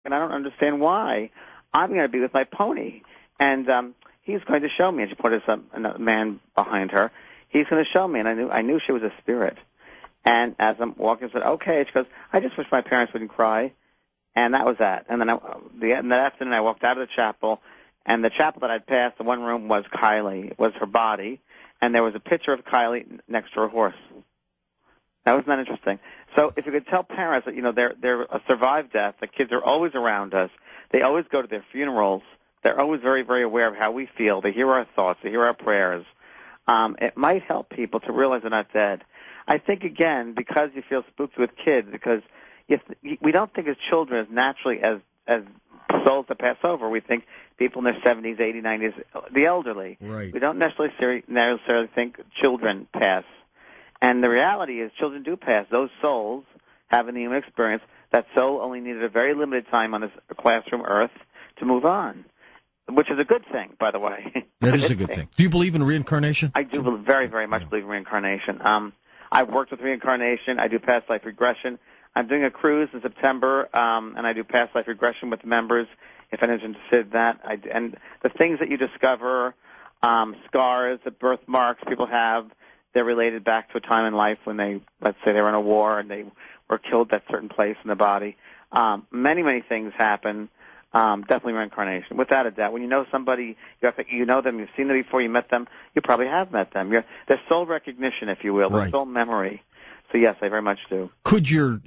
and I don't understand why. I'm going to be with my pony, and he's going to show me. And she pointed a man behind her. He's going to show me, and I knew she was a spirit. And as I'm walking, I said, okay. She goes, I just wish my parents wouldn't cry. And that was that. And then in that afternoon, I walked out of the chapel, and the chapel that I'd passed, the one room was Kylie. It was her body, and there was a picture of Kylie next to her horse. That was not interesting. So if you could tell parents that, they're a survived death, the kids are always around us. They always go to their funerals. They're always very, very aware of how we feel. They hear our thoughts. They hear our prayers. It might help people to realize they're not dead. I think, again, because you feel spooked with kids, because we don't think of children as naturally as souls that pass over. We think people in their 70s, 80s, 90s, the elderly. Right. We don't necessarily think children pass. And the reality is children do pass. Those souls have an human experience. That soul only needed a very limited time on this classroom earth to move on, which is a good thing, by the way. That is a good thing. Do you believe in reincarnation? I do very, very much believe in reincarnation. I've worked with reincarnation. I do past life regression. I'm doing a cruise in September, and I do past life regression with members, if anyone's interested in that. And the things that you discover, scars, the birthmarks people have, they're related back to a time in life when let's say they were in a war and they were killed at a certain place in the body. Many, many things happen. Definitely reincarnation, without a doubt. When you know somebody, you know them, you've seen them before, you met them, you probably have met them. There's soul recognition, if you will, right. soul memory. So yes, I very much do. Could your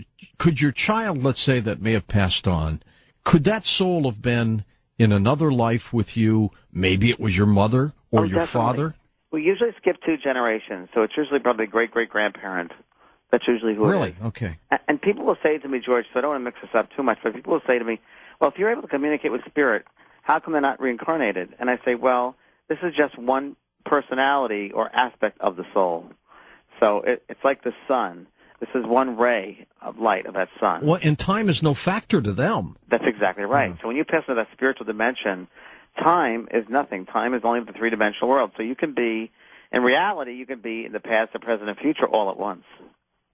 child, let's say, that may have passed on, could that soul have been in another life with you? Maybe it was your mother or your father? We usually skip 2 generations, so it's usually probably great-great-grandparent. That's usually who it is. Really? Okay. And people will say to me, George, so I don't want to mix this up too much, but people will say to me, well, if you're able to communicate with spirit, how come they're not reincarnated? And I say, well, this is just one personality or aspect of the soul. So it's like the sun. This is one ray of light of that sun. Well, and time is no factor to them. That's exactly right. So when you pass into that spiritual dimension, time is nothing. Time is only the 3-dimensional world. So you can be, in reality, you can be in the past, the present, and future all at once.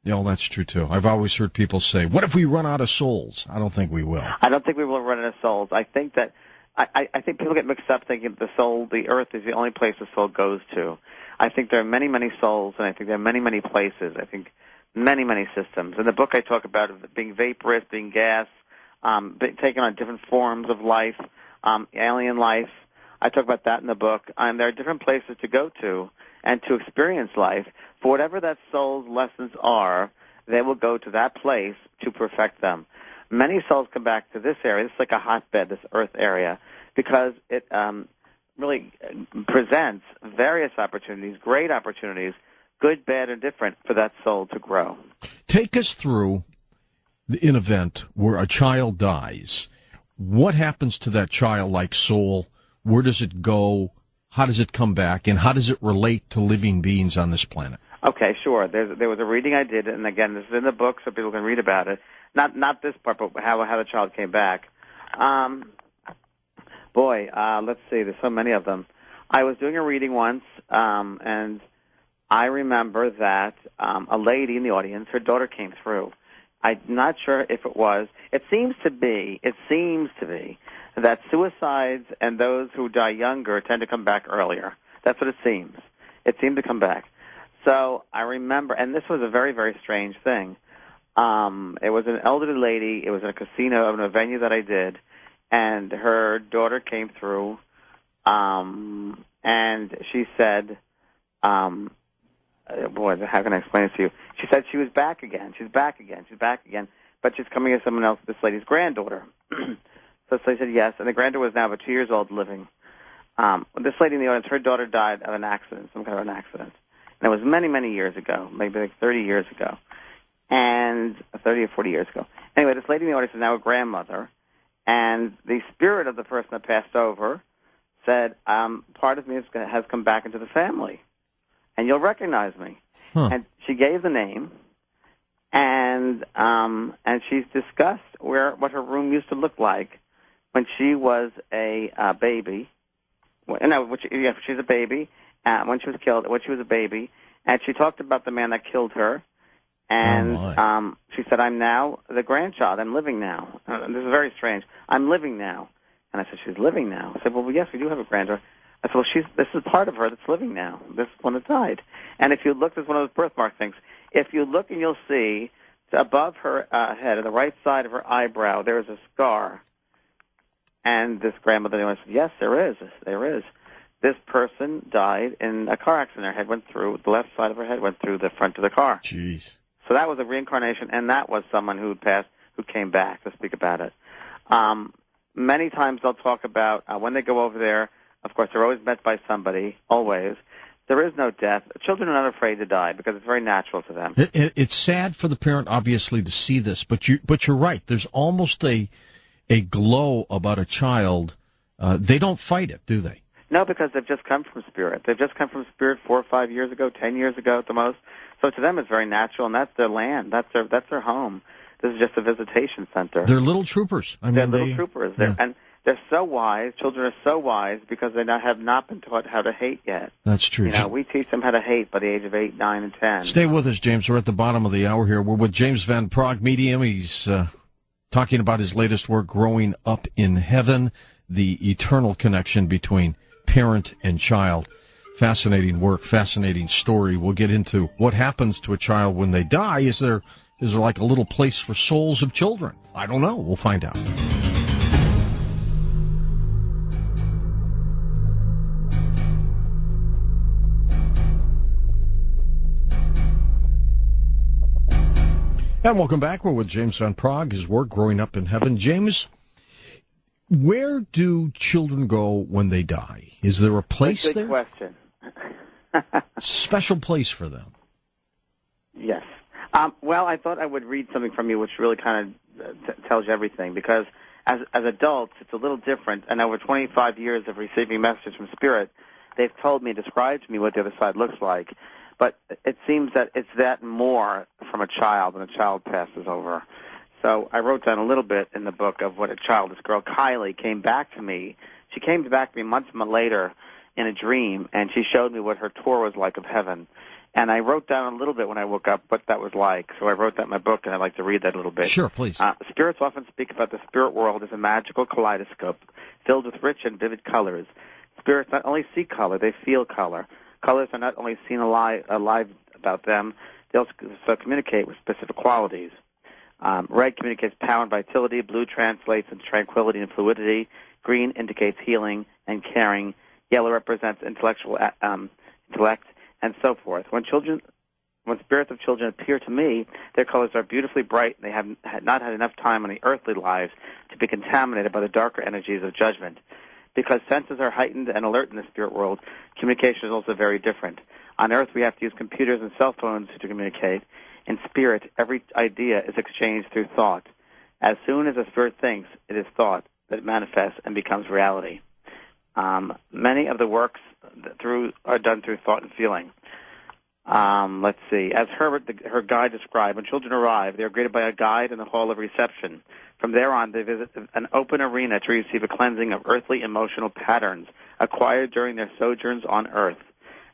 Yeah, well, that's true, too. I've always heard people say, what if we run out of souls? I don't think we will. I don't think we will run out of souls. I think that I think people get mixed up thinking the soul, the earth, is the only place the soul goes to. I think there are many, many souls, and I think there are many, many places. I think many, many systems. In the book I talk about it being vaporous, being gas, taking on different forms of life, alien life. I talk about that in the book. There are different places to go to and to experience life. For whatever that soul's lessons are, they will go to that place to perfect them. Many souls come back to this area. This is like a hotbed, this earth area, because it really presents various opportunities, great opportunities, good, bad, and different, for that soul to grow. Take us through an event where a child dies. What happens to that childlike soul? Where does it go? How does it come back? And how does it relate to living beings on this planet? Okay, sure. There was a reading I did, and again, this is in the book, so people can read about it. Not this part, but how the child came back. Let's see. There's so many of them. I was doing a reading once, and I remember that a lady in the audience, her daughter came through. I'm not sure if it was. It seems to be that suicides and those who die younger tend to come back earlier. That's what it seems. It seemed to come back. So I remember, and this was a very, very strange thing. It was an elderly lady. It was in a casino, in a venue that I did, and her daughter came through, and she said, how can I explain this to you? She said she was back again. She's back again, but she's coming as someone else, this lady's granddaughter. So I said yes, and the granddaughter was now about 2 years old, living. This lady in the audience, her daughter died of an accident, some kind of an accident. And it was many, many years ago, maybe like 30 years ago, and 30 or 40 years ago. Anyway, this lady in the audience is now a grandmother, and the spirit of the person that passed over said, part of me has come back into the family, and you'll recognize me. Huh. And she gave the name, and she's discussed what her room used to look like when she was a baby. She's a baby. When she was killed, when she was a baby, and she talked about the man that killed her, And she said, I'm now the grandchild. I'm living now. This is very strange. I'm living now. And I said, she's living now. I said, well, yes, we do have a granddaughter. I said, well, this is part of her that's living now. This one that died. And if you look, this is one of those birthmark things. If you look and you'll see above her head, on the right side of her eyebrow, there is a scar. And this grandmother said, yes, there is. There is. This person died in a car accident. Her head went through, the left side of her head went through the front of the car. Jeez. So that was a reincarnation, and that was someone who passed, who came back to speak about it. Many times they'll talk about when they go over there, of course, they're always met by somebody, always. There is no death. Children are not afraid to die because it's very natural to them. It's sad for the parent, obviously, to see this, but you're right. There's almost a glow about a child. They don't fight it, do they? No, because they've just come from spirit. They've just come from spirit 4 or 5 years ago, 10 years ago at the most. So to them it's very natural, and that's their land. That's their home. This is just a visitation center. They're little troopers. They're little troopers. Yeah. And they're so wise. Children are so wise because they have not been taught how to hate yet. That's true. We teach them how to hate by the age of 8, 9, and 10. Stay with us, James. We're at the bottom of the hour here. We're with James Van Praagh, medium. He's talking about his latest work, Growing Up in Heaven, the eternal connection between parent and child. Fascinating work, fascinating story. We'll get into what happens to a child when they die. Is there like a little place for souls of children? I don't know. We'll find out. And welcome back. We're with James Van Praagh, his work, Growing Up in Heaven. James, where do children go when they die? Is there a place there? Good question. Special place for them? Yes. Well, I thought I would read something from you which really kind of tells you everything, because as adults, it's a little different. And over 25 years of receiving messages from Spirit, they've told me, described to me what the other side looks like. But it seems that it's that more from a child when a child passes over. So I wrote down a little bit in the book of what a child, this girl, Kylie, came back to me. She came back to me months later in a dream, and she showed me what her tour was like of heaven. And I wrote down a little bit when I woke up what that was like. So I wrote that in my book, and I'd like to read that a little bit. Sure, please. Spirits often speak about the spirit world as a magical kaleidoscope filled with rich and vivid colors. Spirits not only see color, they feel color. Colors are not only seen alive about them, they also communicate with specific qualities. Red communicates power and vitality. Blue translates into tranquility and fluidity. Green indicates healing and caring. Yellow represents intellectual intellect, and so forth. When spirits of children appear to me, their colors are beautifully bright, and they have not had enough time on the earthly lives to be contaminated by the darker energies of judgment. Because senses are heightened and alert in the spirit world, communication is also very different. On Earth, we have to use computers and cell phones to communicate. In spirit, every idea is exchanged through thought. As soon as a spirit thinks, it is thought that manifests and becomes reality. Many of the works are done through thought and feeling. Let's see. As her guide described, when children arrive, they are greeted by a guide in the hall of reception. From there on, they visit an open arena to receive a cleansing of earthly emotional patterns acquired during their sojourns on Earth.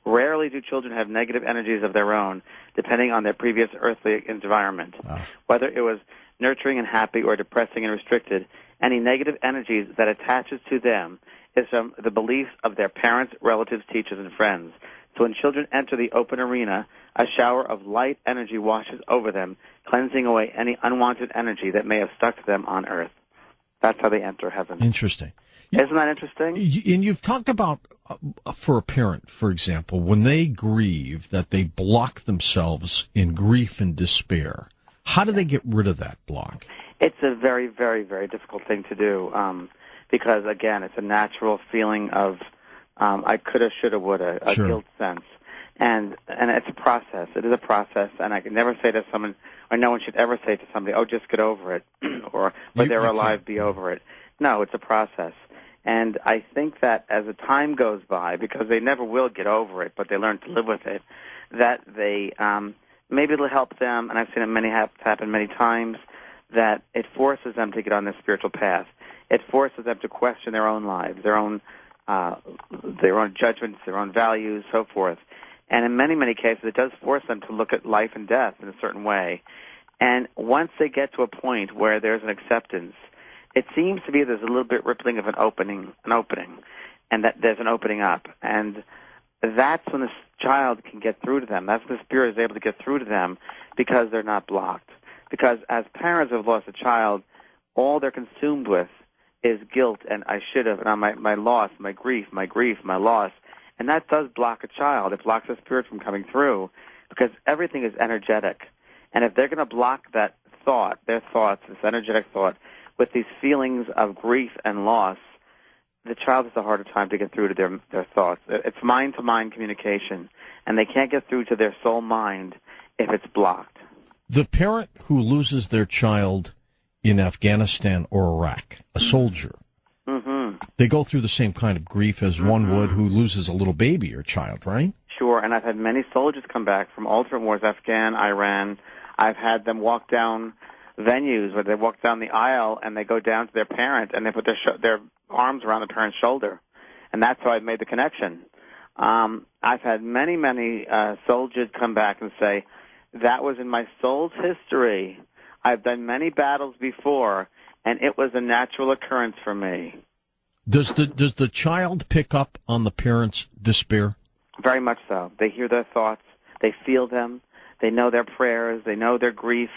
Rarely do children have negative energies of their own, depending on their previous earthly environment. Wow. Whether it was nurturing and happy or depressing and restricted, any negative energies that attaches to them is from the beliefs of their parents, relatives, teachers, and friends. So when children enter the open arena, a shower of light energy washes over them, cleansing away any unwanted energy that may have stuck to them on Earth. That's how they enter heaven. Interesting. Isn't that interesting? And you've talked about, for a parent, for example, when they grieve, that they block themselves in grief and despair. How do they get rid of that block? It's a very, very, very difficult thing to do because, again, it's a natural feeling of I coulda, shoulda, woulda, a Sure. guilt sense. And it's a process. It is a process, and I can never say to someone, or no one should ever say to somebody, oh, just get over it, or when they're alive, be over it. No, it's a process. And I think that as the time goes by, because they never will get over it, but they learn to live with it, that they maybe it'll help them, and I've seen it happen many times, that it forces them to get on this spiritual path. It forces them to question their own lives, their own judgments, their own values, so forth. And in many, many cases, it does force them to look at life and death in a certain way. And once they get to a point where there's an acceptance, it seems to be there's a little bit rippling of an opening, and that there's an opening up. And that's when the child can get through to them. That's when the spirit is able to get through to them because they're not blocked. Because as parents who have lost a child, all they're consumed with is guilt and I should have, and my loss, my grief, my loss. And that does block a child. It blocks the spirit from coming through because everything is energetic. And if they're going to block that thought, their thoughts, this energetic thought, with these feelings of grief and loss, the child has a harder time to get through to their thoughts. It's mind-to-mind communication, and they can't get through to their soul mind if it's blocked. The parent who loses their child in Afghanistan or Iraq, a soldier, they go through the same kind of grief as one would who loses a little baby or child, right? Sure, and I've had many soldiers come back from alternate wars, Afghan, Iran. I've had them walk down venues where they walk down the aisle and they go down to their parent and they put their arms around the parent's shoulder. And that's how I've made the connection. I've had many, many soldiers come back and say, that was in my soul's history. I've done many battles before, and it was a natural occurrence for me. Does the child pick up on the parent's despair? Very much so. They hear their thoughts. They feel them. They know their prayers. They know their grief.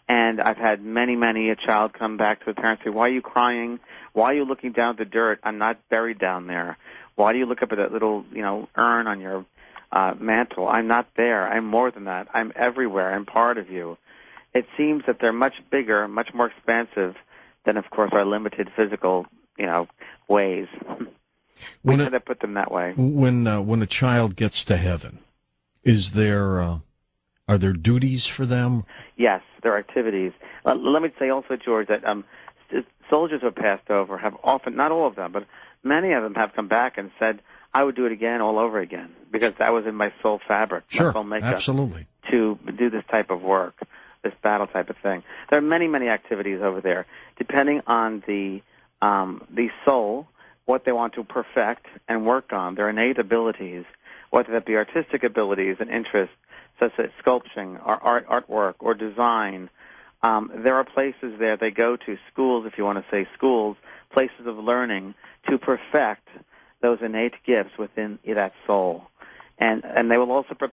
And I've had many a child come back to the parents and say, why are you crying? Why are you looking down at the dirt? I'm not buried down there. Why do you look up at that little, urn on your mantle? I'm not there. I'm more than that. I'm everywhere. I'm part of you. It seems that they're much bigger, much more expansive than, of course, our limited physical, ways. We tend to put them that way. When a child gets to heaven, are there duties for them? Yes, there are activities. Let me say also, George, that soldiers who have passed over have often, not all of them, but many of them have come back and said, I would do it again all over again because that was in my soul fabric, my soul makeup, absolutely, to do this type of work, this battle type of thing. There are many activities over there, depending on the soul, what they want to perfect and work on, their innate abilities, whether that be artistic abilities and interests, such as sculpting or artwork or design. There are places there they go to, schools, if you want to say schools, places of learning to perfect those innate gifts within that soul. And they will also